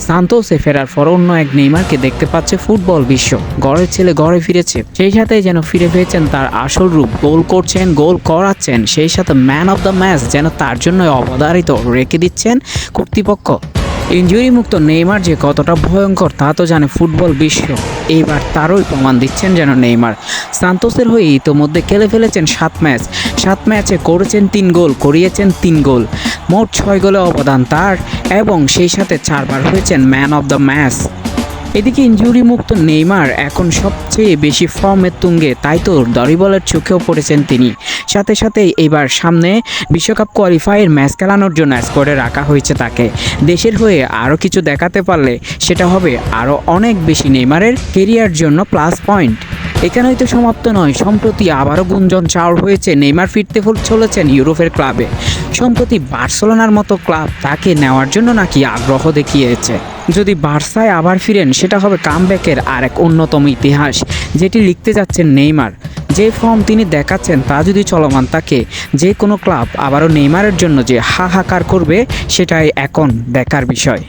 সান্তোসে ফেরার পর অন্য এক নেইমারকে দেখতে পাচ্ছে ফুটবল বিশ্ব। ঘরের ছেলে ঘরে ফিরেছে, সেই সাথে যেন ফিরে পেয়েছেন তার আসল রূপ। গোল করছেন, গোল করাচ্ছেন, সেই সাথে ম্যান অফ দ্য ম্যাচ যেন তার জন্য অবধারিত রেখে দিচ্ছেন কর্তৃপক্ষ। ইনজুরি মুক্ত নেইমার যে কতটা ভয়ঙ্কর তা তো জানে ফুটবল বিশ্ব। এইবার তারই প্রমাণ দিচ্ছেন যেন নেইমার। সান্তোসের হয়ে ইতোমধ্যে খেলে ফেলেছেন 7 ম্যাচে করেছেন 3 গোল, করিয়েছেন 3 গোল, মোট 6 গোলে অবদান তার, এবং সেই সাথে 4 বার হয়েছেন ম্যান অফ দ্য ম্যাচ। এদিকে ইনজুরি মুক্ত নেইমার এখন সবচেয়ে বেশি ফর্মের তুঙ্গে, তাই তো দরিবলের চোখেও পড়েছেন তিনি। সাথে সাথে এবার সামনে বিশ্বকাপ কোয়ালিফায়ার ম্যাচ খেলানোর জন্য স্কোয়াডে রাখা হয়েছে তাকে। দেশের হয়ে আরও কিছু দেখাতে পারলে সেটা হবে আরও অনেক বেশি নেইমারের কেরিয়ার জন্য প্লাস পয়েন্ট। এখানেই তো সমাপ্ত নয়, সম্প্রতি আবারও গুঞ্জন চাউর হয়েছে নেইমার ফিরতে চলেছেন ইউরোপের ক্লাবে। সম্প্রতি বার্সেলোনার মতো ক্লাব তাকে নেওয়ার জন্য নাকি আগ্রহ দেখিয়েছে। যদি বার্সায় আবার ফিরেন সেটা হবে কামব্যাকের আরেক অন্যতম ইতিহাস, যেটি লিখতে যাচ্ছেন নেইমার। যে ফর্ম তিনি দেখাচ্ছেন তা যদি চলমান থাকে, যে কোনো ক্লাব আবারও নেইমারের জন্য যে হাহাকার করবে সেটাই এখন দেখার বিষয়।